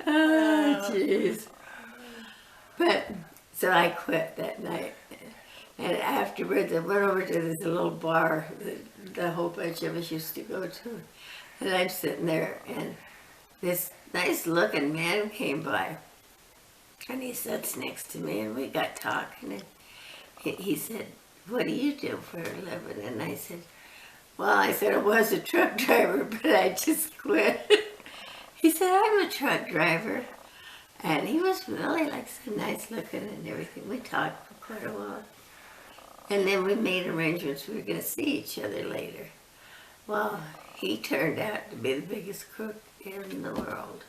Oh, jeez. But, so I quit that night. And afterwards, I went over to this little bar that a whole bunch of us used to go to. And I'm sitting there, and this nice looking man came by. And he sits next to me, and we got talking. And he said, "What do you do for a living?" And I said, "Well," I said, "I was a truck driver, but I just quit." He said, "I'm a truck driver." And he was really like so nice looking and everything. We talked for quite a while. And then we made arrangements we were going to see each other later. Well, he turned out to be the biggest crook in the world.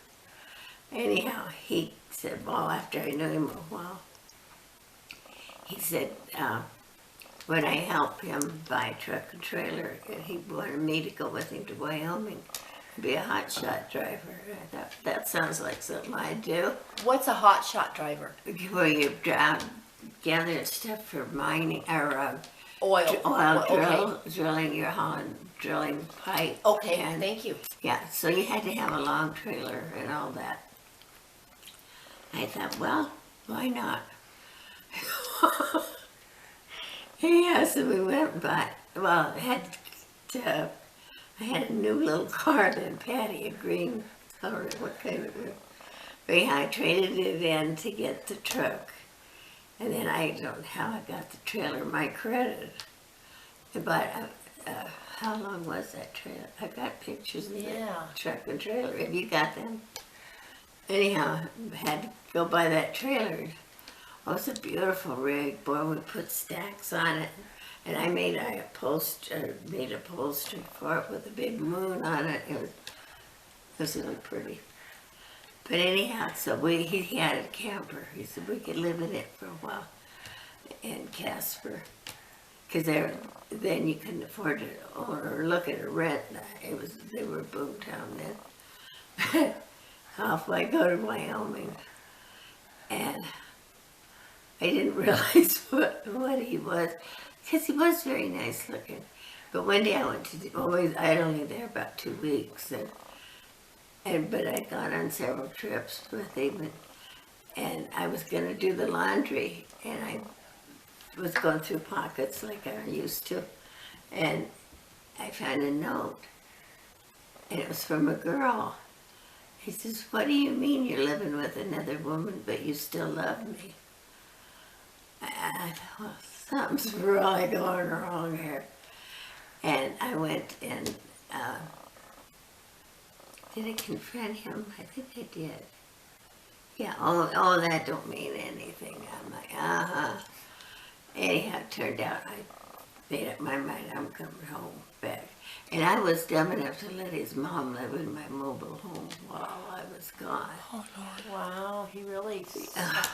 Anyhow, he said, well, after I knew him a while, he said, when I helped him buy a truck and trailer, he wanted me to go with him to Wyoming, be a hotshot driver. I thought, that sounds like something I'd do. What's a hot shot driver? Where you gather stuff for mining or Oil. drilling your drilling pipe. Okay, and, thank you. Yeah, so you had to have a long trailer and all that. I thought, well, why not? Yeah, so we went by. Well, I had a new little car then, Patty, a green color, what kind of it? Anyhow, I traded it in to get the truck. And then I don't know how I got the trailer, my credit. But how long was that trailer? I got pictures of the truck and trailer. Have you got them? Anyhow, I had to go buy that trailer. Oh, it's a beautiful rig. Boy, we put stacks on it. And I made upholstery for it with a big moon on it. It was really pretty. But anyhow, so he had a camper. He said we could live in it for a while in Casper. Because then you couldn't afford to or look at a rent. They were boomtown then. Off I go to Wyoming. And I didn't realize what he was. Because he was very nice looking. But one day I went to, I'd only there about 2 weeks. But I'd gone on several trips with him, and I was going to do the laundry, and I was going through pockets like I used to, and I found a note, and it was from a girl. He says, "What do you mean you're living with another woman, but you still love me?" I thought, well, something's really going wrong here. And I went and did I confront him? I think I did. Yeah, oh, that don't mean anything. I'm like, Anyhow, it turned out I made up my mind I'm coming home back. And I was dumb enough to let his mom live in my mobile home while I was gone. Oh, Lord. Wow, he really...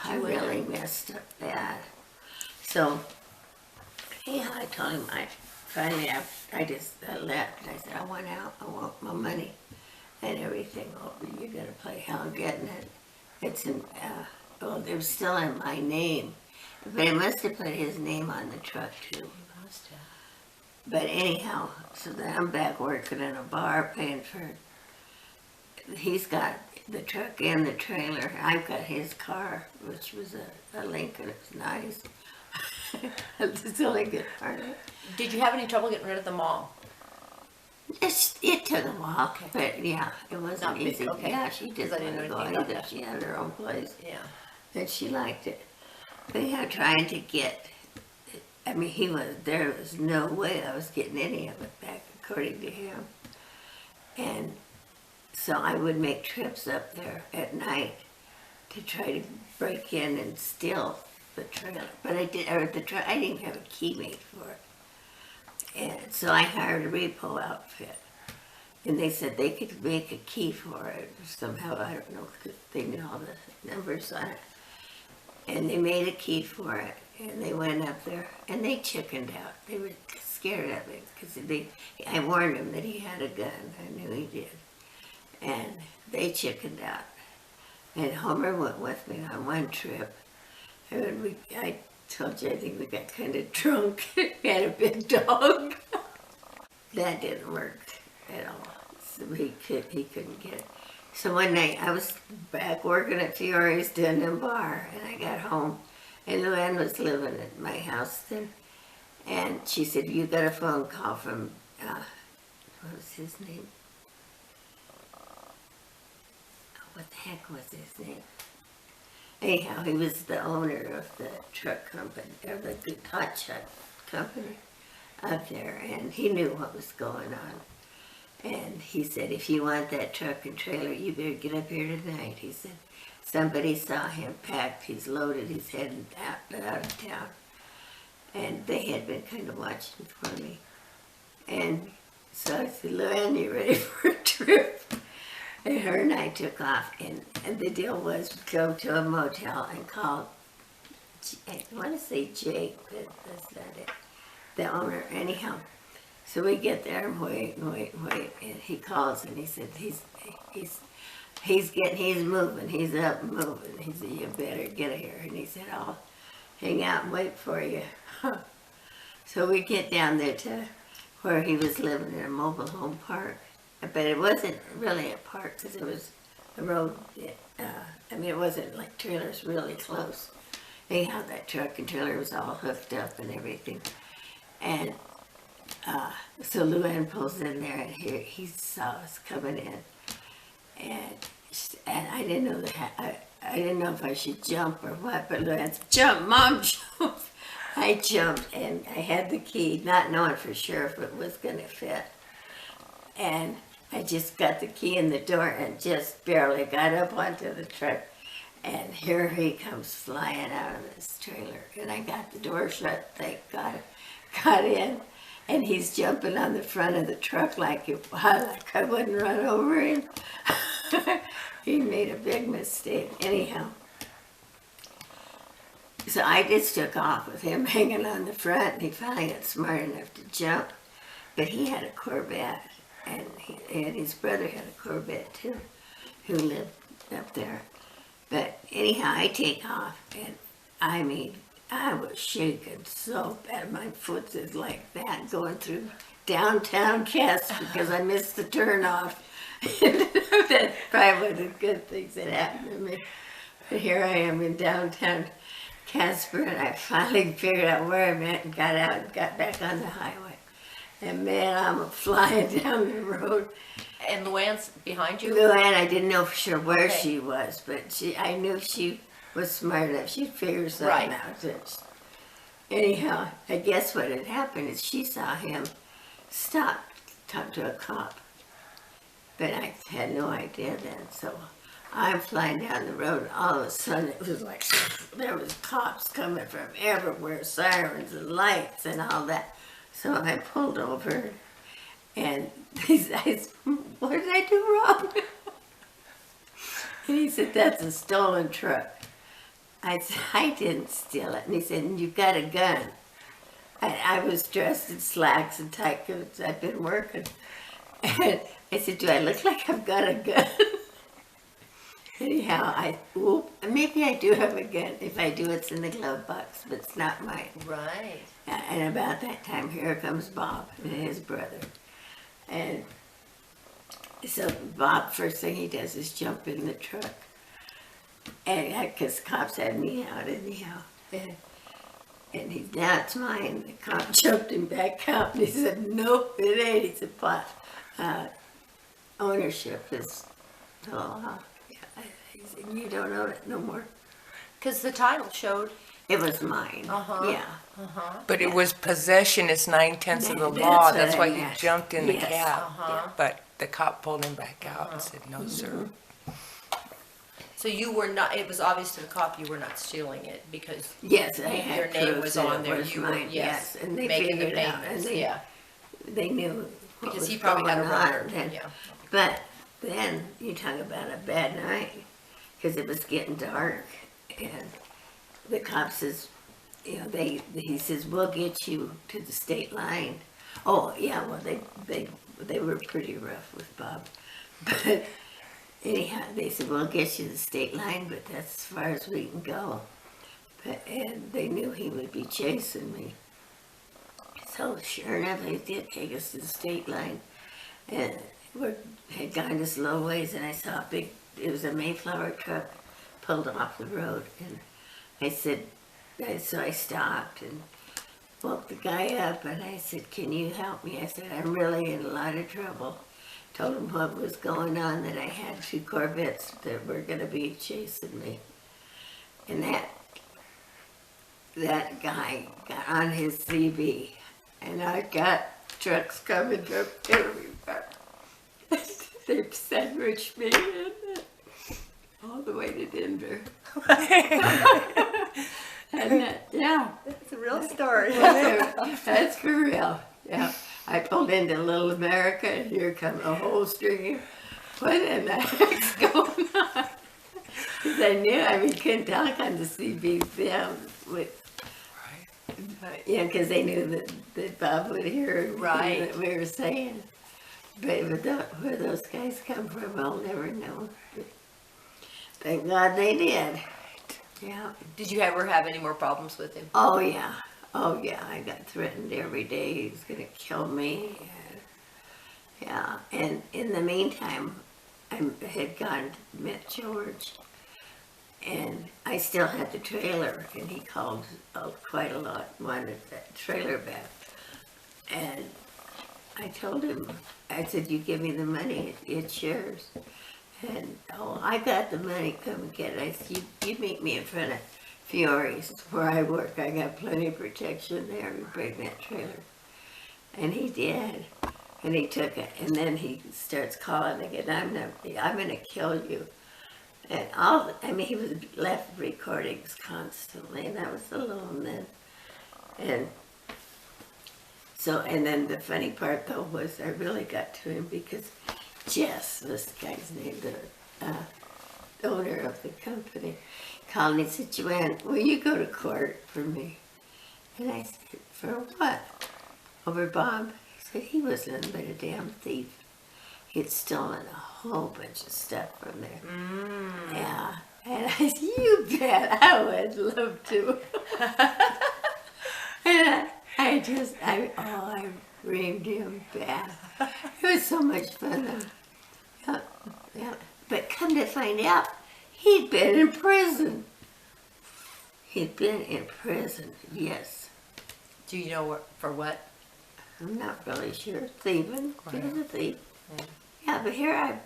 I really messed up bad. So, anyhow, I told him, finally, I just left. I said, I want out. I want my money. And everything. Oh, you're gonna play how I'm getting it. It's in, it was still in my name. But he must have put his name on the truck too. He must have. But anyhow, so then I'm back working in a bar paying for it. He's got the truck and the trailer. I've got his car, which was a Lincoln. It's nice. That's the only good part of it. Did you have any trouble getting rid of the mom? It took a while, but yeah, it wasn't Not big, easy. okay. Yeah, she didn't I didn't want to know go anything about either. that. She had her own place, Yeah. and she liked it. But yeah, trying to get, I mean, there was no way I was getting any of it back, according to him. And so I would make trips up there at night to try to break in and steal the trailer. But I didn't have a key made for it. And so I hired a repo outfit. And they said they could make a key for it somehow. I don't know, because they knew all the numbers on it. And they made a key for it. And they went up there, and they chickened out. They were scared of it, because I warned them that he had a gun. I knew he did. And they chickened out. And Homer went with me on one trip. And I told you, I think we got kind of drunk. We had a big dog. That didn't work at all. So he couldn't get it. So one night I was back working at Fiore's doing a bar, and I got home, and Luann was living at my house then, and she said, "You got a phone call from what was his name? What the heck was his name? Anyhow, he was the owner of the truck company, or the hot truck company up there, and he knew what was going on. And he said, if you want that truck and trailer, you better get up here tonight. He said, somebody saw him packed, he's loaded, he's heading out of town. And they had been kind of watching for me. And so I said, Luann, you ready for a trip? And her and I took off, and the deal was go to a motel and call, I want to say Jake, but that's not it, the owner. Anyhow, so we get there and wait, and he calls and he said, he's moving, he's up and moving. He said, you better get here. And he said, I'll hang out and wait for you. So we get down there to where he was living in a mobile home park. But it wasn't really a park because it was a road. I mean, it wasn't like trailers really close. Anyhow, that truck and trailer was all hooked up and everything. And so Luann pulls in there, and he saw us coming in, and I didn't know I didn't know if I should jump or what. But Luann said, "Jump, Mom, jump!" I jumped, and I had the key, not knowing for sure if it was going to fit. And I just got the key in the door and just barely got up onto the truck. And here he comes flying out of this trailer. And I got the door shut, thank God. Got in, and he's jumping on the front of the truck like I wouldn't run over him. He made a big mistake. Anyhow, so I just took off with him hanging on the front, and he finally got smart enough to jump. But he had a Corvette, and his brother had a Corvette too, who lived up there. But anyhow, I take off, and I mean, I was shaking so bad. My foot is like that going through downtown Casper because I missed the turnoff. That's probably one of the good things that happened to me. But here I am in downtown Casper, and I finally figured out where I'm at and got out and got back on the highway. And man, I'm flying down the road. And Luann's behind you? Luann, I didn't know for sure where Okay. she was, but I knew she was smart enough. She'd figure something Right. out. Anyhow, I guess what had happened is she saw him stop to talk to a cop. But I had no idea then, so I'm flying down the road, and all of a sudden it was like there was cops coming from everywhere, sirens and lights and all that. So I pulled over, and he said, what did I do wrong? And he said, that's a stolen truck. I said, I didn't steal it. And he said, you've got a gun. I was dressed in slacks and tight boots. I'd been working. And I said, do I look like I've got a gun? Anyhow, maybe I do have a gun. If I do, it's in the glove box, but it's not mine. Right. And about that time, here comes Bob and his brother. And so Bob, first thing he does is jump in the truck. And because cops had me out anyhow. And he's, now it's mine. The cop jumped him back out, and he said, nope, it ain't. He said, ownership is the law. He said, you don't own it no more. Because the title showed. It was mine. Uh-huh. Yeah. Uh-huh. But it was possession is 9/10 of the That's law. what That's I why he meant. jumped in the Yes. cab. Uh-huh. But the cop pulled him back out and said, no, sir. So you were not, it was obvious to the cop you were not stealing it because Yes, I had your name proof was that on it there. was You were, mine, yes, and they making the figured it out, and payments, they, yeah. they knew what Because was he probably had a going on, record, and- yeah. But then you talk about a bad night, because it was getting dark, and the cop says, you know, he says, we'll get you to the state line. Oh, yeah, well, they were pretty rough with Bob. But anyhow, they said, we'll get you to the state line, but that's as far as we can go. And they knew he would be chasing me. So sure enough, they did take us to the state line. And we're had gone just a little ways, and I saw it was a Mayflower truck pulled off the road, and I said, so I stopped and woke the guy up, and I said, can you help me? I said, I'm really in a lot of trouble. Told him what was going on, that I had 2 Corvettes that were going to be chasing me. And that guy got on his CB, and I got trucks coming from everywhere. They sandwiched me in all the way to Denver. And yeah, It's a real story. that's for real. Yeah, I pulled into Little America, and here come a whole string of, what in the heck's going on? Because I knew, couldn't talk on the CB film with, yeah, because they knew that Bob would hear Right. what we were saying. But where those guys come from, I'll never know. But thank God they did. Yeah. Did you ever have any more problems with him? Oh yeah. Oh yeah. I got threatened every day. He was gonna kill me. And, yeah. And in the meantime, I had gone to met George, and I still had the trailer. And he called quite a lot, wanted that trailer back. And I told him, I said, you give me the money, it's yours. And, oh, I got the money, come and get it. I said, you meet me in front of Fiore's, where I work. I got plenty of protection there. We bring that trailer. And he did. And he took it. And then he starts calling again, I'm going to kill you. And he was left recordings constantly, and I was alone then. And so, and then the funny part though was I really got to him because Jess, this guy's name, the owner of the company, called me and said, Joanne, will you go to court for me? And I said, for what? Over Bob? He said, he was nothing but a damn thief. He'd stolen a whole bunch of stuff from there. Yeah. And I said, you bet, I would love to. And I reamed him bad. It was so much fun though. Yeah, yeah. But come to find out, he'd been in prison. He'd been in prison, yes. Do you know for what? I'm not really sure. Thieving. He was a thief. Yeah. Yeah, but here I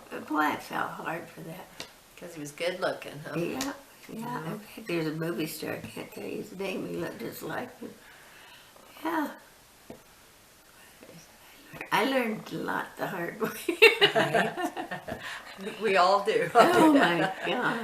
fell hard for that. Because he was good looking, huh? Yeah, yeah. In fact, there's a movie star, I can't tell you his name, he looked just like him. Yeah. I learned a lot the hard way. We all do. Oh my God.